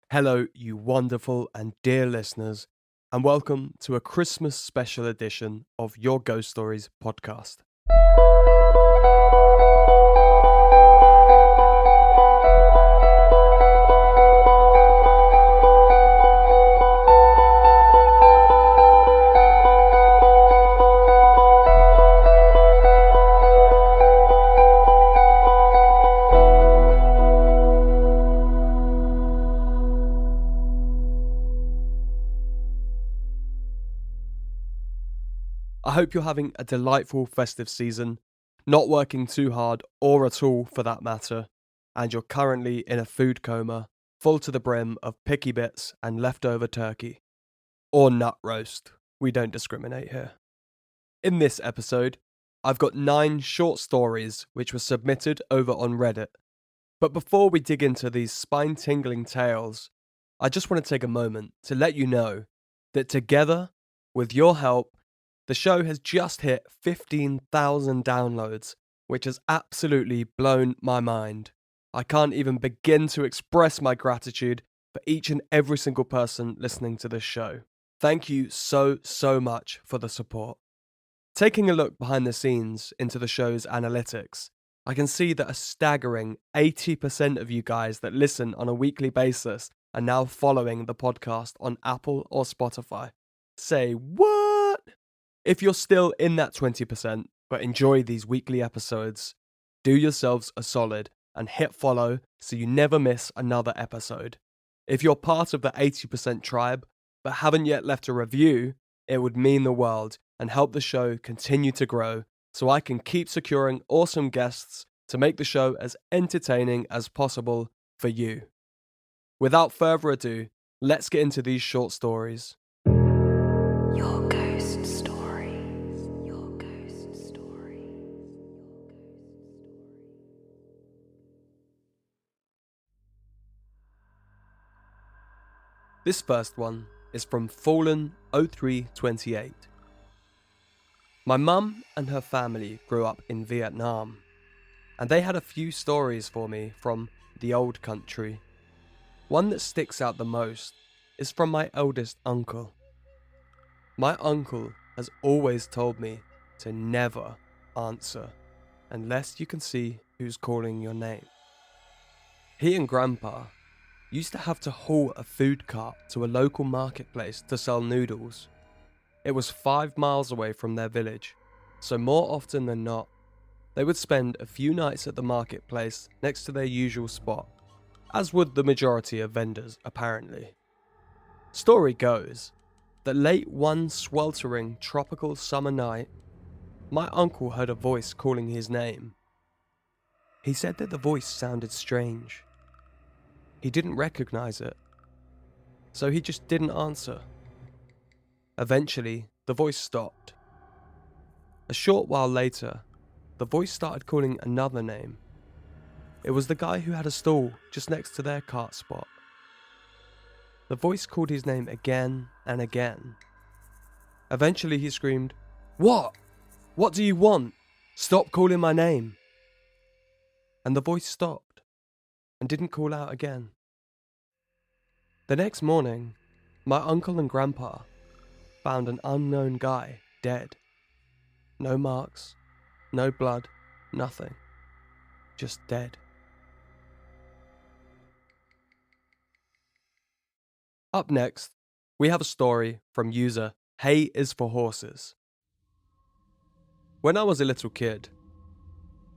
Hello, you wonderful and dear listeners, and welcome to a Christmas special edition of Your Ghost Stories podcast. I hope you're having a delightful festive season, not working too hard or at all for that matter, and you're currently in a food coma, full to the brim of picky bits and leftover turkey. Or nut roast, we don't discriminate here. In this episode, I've got 9 short stories which were submitted over on Reddit. But before we dig into these spine-tingling tales, I just want to take a moment to let you know that together, with your help, the show has just hit 15,000 downloads, which has absolutely blown my mind. I can't even begin to express my gratitude for each and every single person listening to this show. Thank you so much for the support. Taking a look behind the scenes into the show's analytics, I can see that a staggering 80% of you guys that listen on a weekly basis are now following the podcast on Apple or Spotify. Say what? If you're still in that 20% but enjoy these weekly episodes, do yourselves a solid and hit follow so you never miss another episode. If you're part of the 80% tribe but haven't yet left a review, it would mean the world and help the show continue to grow so I can keep securing awesome guests to make the show as entertaining as possible for you. Without further ado, let's get into these short stories. Your ghost stories. Your ghost story. This first one is from Fallen0328. My mum and her family grew up in Vietnam, and they had a few stories for me from the old country. One that sticks out the most is from my eldest uncle. My uncle has always told me to never answer unless you can see who's calling your name. He and Grandpa used to have to haul a food cart to a local marketplace to sell noodles. It was 5 miles away from their village, so more often than not, they would spend a few nights at the marketplace next to their usual spot, as would the majority of vendors apparently. Story goes that late one sweltering tropical summer night, my uncle heard a voice calling his name. He said that the voice sounded strange. He didn't recognize it, so he just didn't answer. Eventually, the voice stopped. A short while later, the voice started calling another name. It was the guy who had a stall just next to their cart spot. The voice called his name again and again. Eventually he screamed, "What? What do you want? Stop calling my name." And the voice stopped and didn't call out again. The next morning, my uncle and grandpa found an unknown guy dead. No marks, no blood, nothing. Just dead. Up next, we have a story from user Hay is for Horses. When I was a little kid,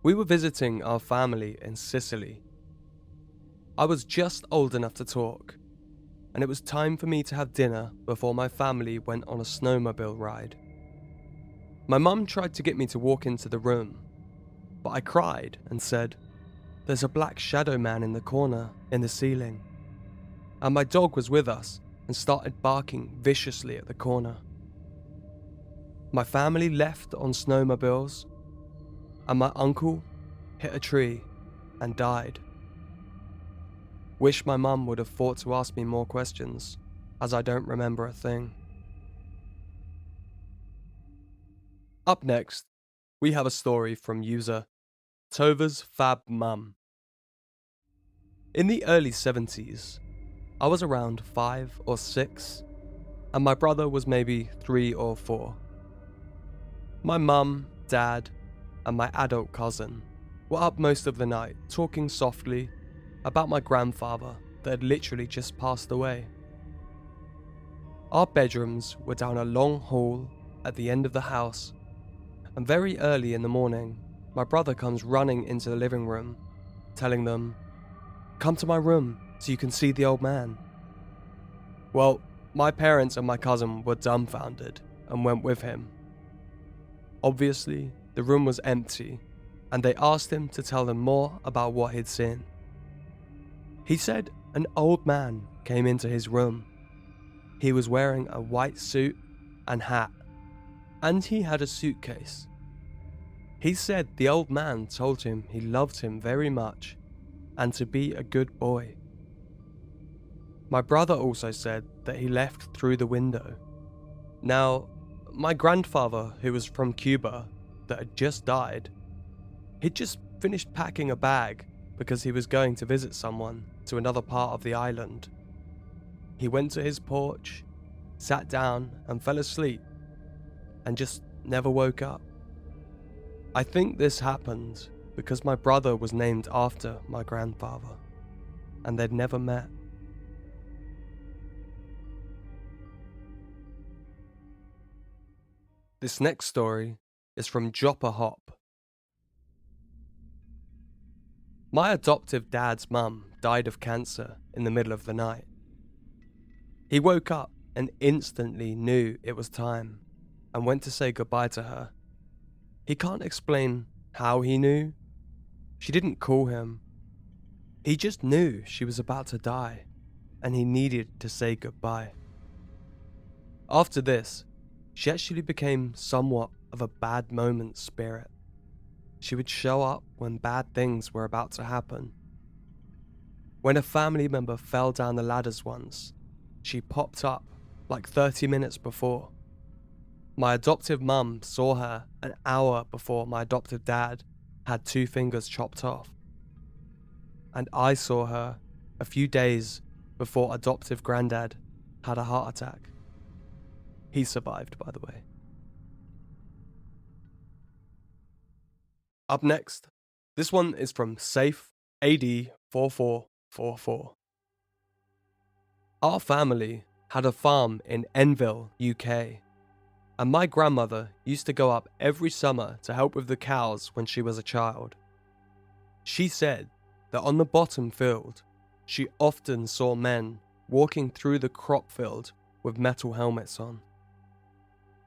we were visiting our family in Sicily. I was just old enough to talk, and it was time for me to have dinner before my family went on a snowmobile ride. My mum tried to get me to walk into the room, but I cried and said, "There's a black shadow man in the corner, in the ceiling." And my dog was with us and started barking viciously at the corner. My family left on snowmobiles, and my uncle hit a tree and died. Wish my mum would have thought to ask me more questions, as I don't remember a thing. Up next, we have a story from user Tova's Fab Mum. In the early 70s, I was around 5 or 6, and my brother was maybe 3 or 4. My mum, dad, and my adult cousin were up most of the night talking softly about my grandfather that had literally just passed away. Our bedrooms were down a long hall at the end of the house, and very early in the morning, my brother comes running into the living room, telling them, "Come to my room so you can see the old man." Well, my parents and my cousin were dumbfounded and went with him. Obviously, the room was empty, and they asked him to tell them more about what he'd seen. He said an old man came into his room. He was wearing a white suit and hat, and he had a suitcase. He said the old man told him he loved him very much and to be a good boy. My brother also said that he left through the window. Now, my grandfather, who was from Cuba, that had just died, he'd just finished packing a bag because he was going to visit someone to another part of the island. He went to his porch, sat down and fell asleep, and just never woke up. I think this happened because my brother was named after my grandfather, and they'd never met. This next story is from Joppa Hop. My adoptive dad's mum died of cancer in the middle of the night. He woke up and instantly knew it was time and went to say goodbye to her. He can't explain how he knew. She didn't call him. He just knew she was about to die and he needed to say goodbye. After this, she actually became somewhat of a bad moment spirit. She would show up when bad things were about to happen. When a family member fell down the ladders once, she popped up like 30 minutes before. My adoptive mum saw her an hour before my adoptive dad had 2 fingers chopped off. And I saw her a few days before adoptive granddad had a heart attack. He survived, by the way. Up next, this one is from Safe AD 4444. Our family had a farm in Enville, UK, and my grandmother used to go up every summer to help with the cows when she was a child. She said that on the bottom field, she often saw men walking through the crop field with metal helmets on.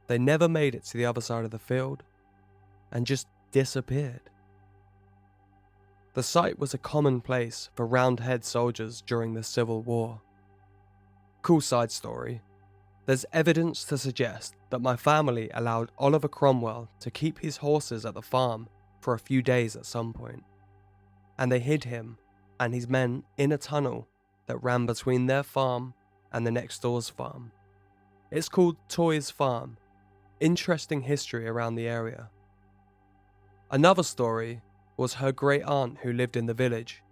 They never made it to the other side of the field and just disappeared. The site was a common place for Roundhead soldiers during the Civil War. Cool side story. There's evidence to suggest that my family allowed Oliver Cromwell to keep his horses at the farm for a few days at some point, and they hid him and his men in a tunnel that ran between their farm and the next door's farm. It's called Toy's Farm. Interesting history around the area. Another story was her great aunt who lived in the village.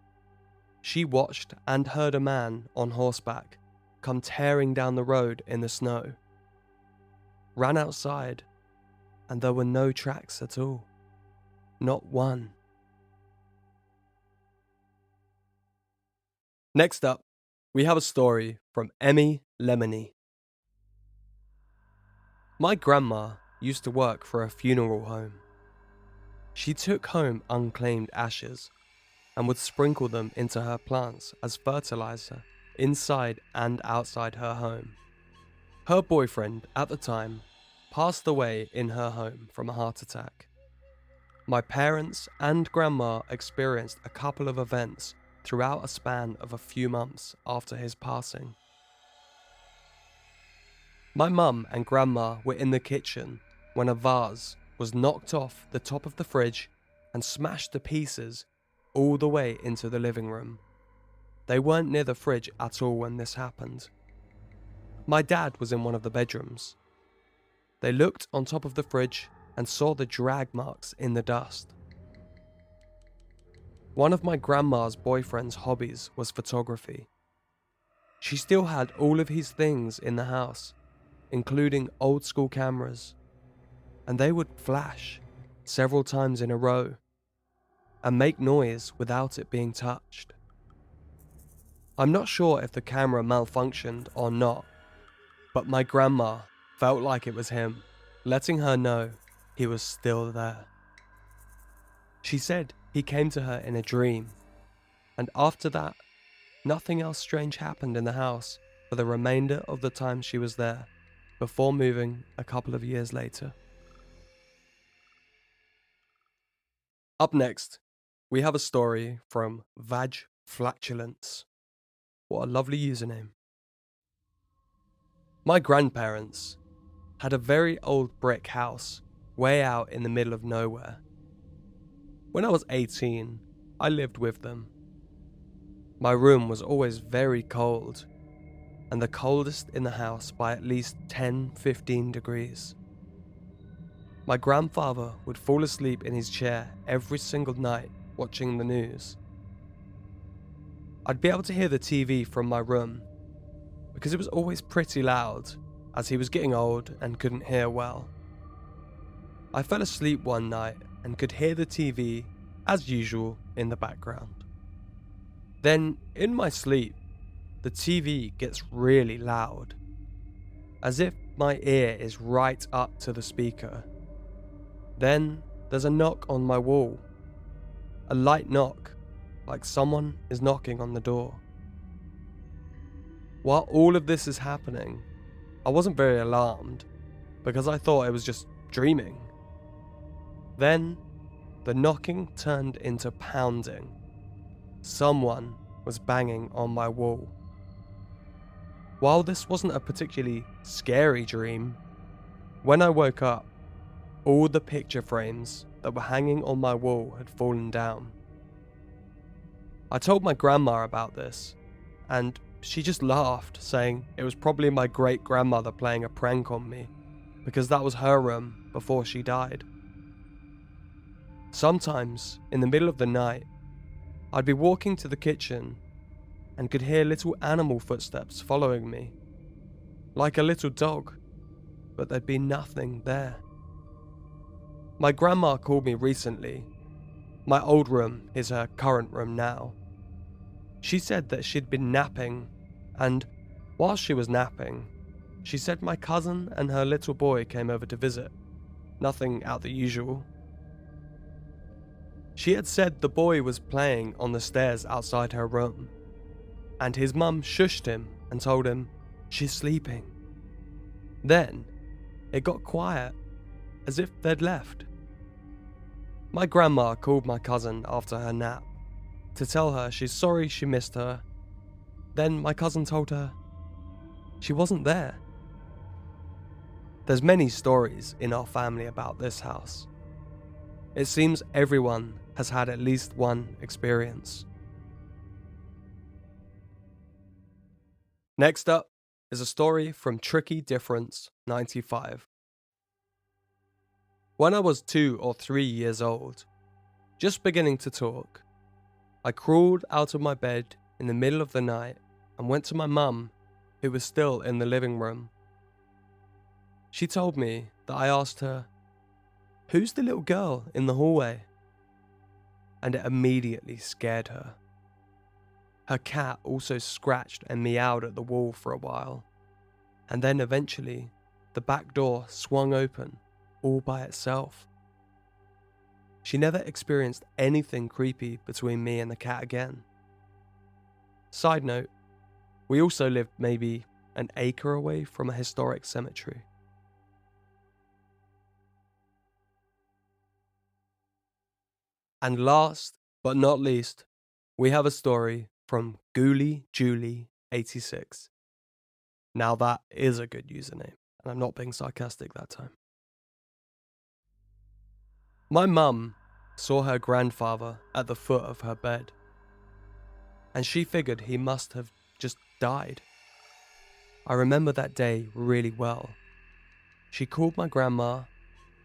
She watched and heard a man on horseback come tearing down the road in the snow. Ran outside, and there were no tracks at all. Not one. Next up, we have a story from Emmy Lemony. My grandma used to work for a funeral home. She took home unclaimed ashes and would sprinkle them into her plants as fertilizer inside and outside her home. Her boyfriend at the time passed away in her home from a heart attack. My parents and grandma experienced a couple of events throughout a span of a few months after his passing. My mum and grandma were in the kitchen when a vase was knocked off the top of the fridge and smashed to pieces all the way into the living room. They weren't near the fridge at all when this happened. My dad was in one of the bedrooms. They looked on top of the fridge and saw the drag marks in the dust. One of my grandma's boyfriend's hobbies was photography. She still had all of his things in the house, including old school cameras, and they would flash several times in a row and make noise without it being touched. I'm not sure if the camera malfunctioned or not, but my grandma felt like it was him, letting her know he was still there. She said he came to her in a dream, and after that, nothing else strange happened in the house for the remainder of the time she was there, before moving a couple of years later. Up next, we have a story from Vag Flatulence. What a lovely username. My grandparents had a very old brick house way out in the middle of nowhere. When I was 18, I lived with them. My room was always very cold, and the coldest in the house by at least 10-15 degrees. My grandfather would fall asleep in his chair every single night watching the news. I'd be able to hear the TV from my room because it was always pretty loud, as he was getting old and couldn't hear well. I fell asleep one night and could hear the TV, as usual, in the background. Then, in my sleep, the TV gets really loud, as if my ear is right up to the speaker. Then, there's a knock on my wall. A light knock, like someone is knocking on the door. While all of this is happening, I wasn't very alarmed, because I thought I was just dreaming. Then, the knocking turned into pounding. Someone was banging on my wall. While this wasn't a particularly scary dream, when I woke up, all the picture frames that were hanging on my wall had fallen down. I told my grandma about this, and she just laughed, saying it was probably my great-grandmother playing a prank on me, because that was her room before she died. Sometimes, in the middle of the night, I'd be walking to the kitchen and could hear little animal footsteps following me, like a little dog, but there'd be nothing there. My grandma called me recently. My old room is her current room now. She said that she'd been napping, and while she was napping, she said my cousin and her little boy came over to visit. Nothing out the usual. She had said the boy was playing on the stairs outside her room, and his mum shushed him and told him she's sleeping. Then, it got quiet, as if they'd left. My grandma called my cousin after her nap to tell her she's sorry she missed her. Then my cousin told her she wasn't there. There's many stories in our family about this house. It seems everyone has had at least one experience. Next up is a story from Tricky Difference 95. When I was 2 or 3 years old, just beginning to talk, I crawled out of my bed in the middle of the night and went to my mum, who was still in the living room. She told me that I asked her, "Who's the little girl in the hallway?" And it immediately scared her. Her cat also scratched and meowed at the wall for a while, and then eventually the back door swung open all by itself. She never experienced anything creepy between me and the cat again. Side note, we also lived maybe an acre away from a historic cemetery. And last but not least, we have a story from Ghoulie Julie 86. Now that is a good username, and I'm not being sarcastic that time. My mum saw her grandfather at the foot of her bed, and she figured he must have just died. I remember that day really well. She called my grandma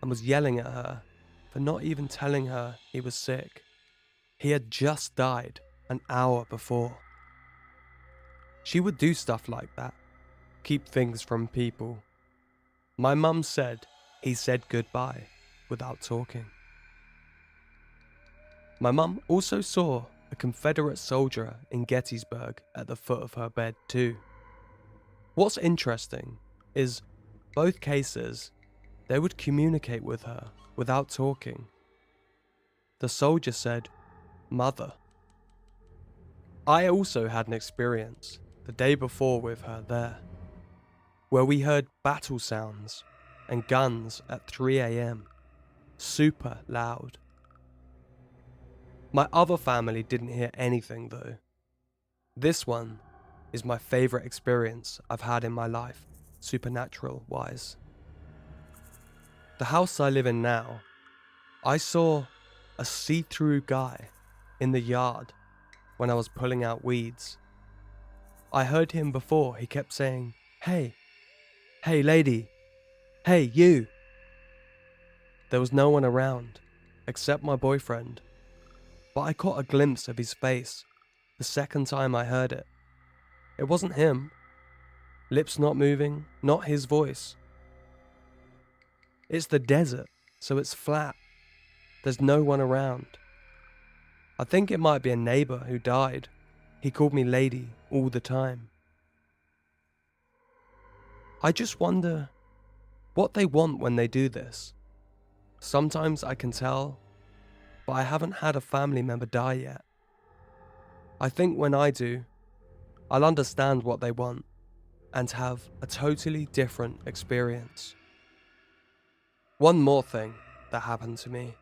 and was yelling at her for not even telling her he was sick. He had just died an hour before. She would do stuff like that, keep things from people. My mum said he said goodbye without talking. My mum also saw a Confederate soldier in Gettysburg at the foot of her bed too. What's interesting is both cases, they would communicate with her without talking. The soldier said, "Mother." I also had an experience the day before with her there, where we heard battle sounds and guns at 3 a.m, super loud. My other family didn't hear anything though. This one is my favourite experience I've had in my life, supernatural wise. The house I live in now, I saw a see-through guy in the yard when I was pulling out weeds. I heard him before, he kept saying, "Hey, hey lady, hey you." There was no one around, except my boyfriend, but I caught a glimpse of his face the second time I heard it. It wasn't him. Lips not moving, not his voice. It's the desert, so it's flat. There's no one around. I think it might be a neighbour who died. He called me lady all the time. I just wonder what they want when they do this. Sometimes I can tell, but I haven't had a family member die yet. I think when I do, I'll understand what they want and have a totally different experience. One more thing that happened to me.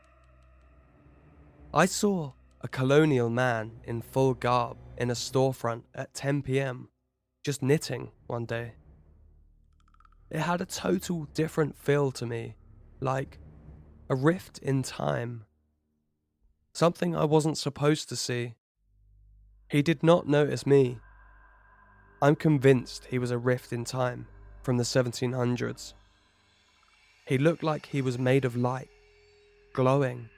I saw a colonial man in full garb in a storefront at 10 p.m, just knitting one day. It had a total different feel to me, like a rift in time. Something I wasn't supposed to see. He did not notice me. I'm convinced he was a rift in time from the 1700s. He looked like he was made of light, glowing,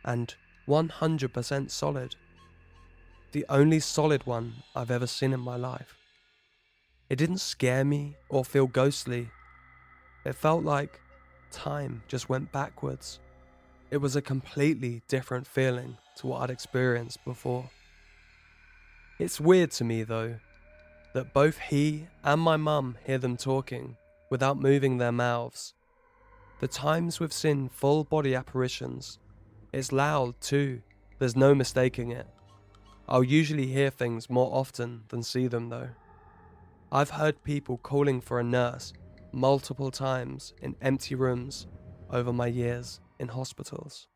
and 100% solid. The only solid one I've ever seen in my life. It didn't scare me or feel ghostly. It felt like time just went backwards. It was a completely different feeling to what I'd experienced before. It's weird to me though, that both he and my mum hear them talking without moving their mouths. The times we've seen full body apparitions, it's loud too, there's no mistaking it. I'll usually hear things more often than see them though. I've heard people calling for a nurse multiple times in empty rooms over my years in hospitals.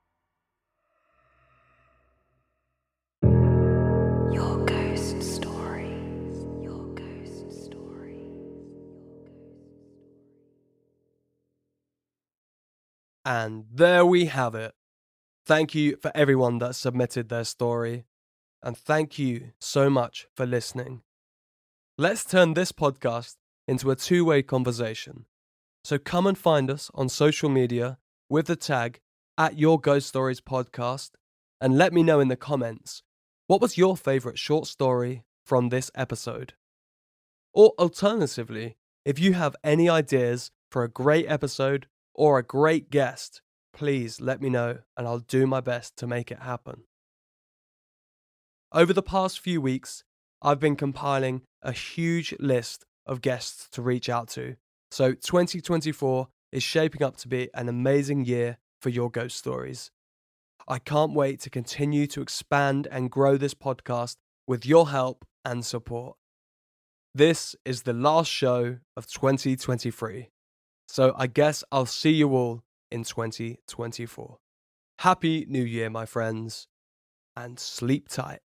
Your ghost stories. Your ghost stories. And there we have it. Thank you for everyone that submitted their story. And thank you so much for listening. Let's turn this podcast into a two-way conversation. So come and find us on social media with the tag @yourghoststoriespodcast and let me know in the comments, what was your favourite short story from this episode? Or alternatively, if you have any ideas for a great episode or a great guest, please let me know and I'll do my best to make it happen. Over the past few weeks, I've been compiling a huge list of guests to reach out to. So 2024 is shaping up to be an amazing year for Your Ghost Stories. I can't wait to continue to expand and grow this podcast with your help and support. This is the last show of 2023. So I guess I'll see you all in 2024. Happy New Year, my friends, and sleep tight.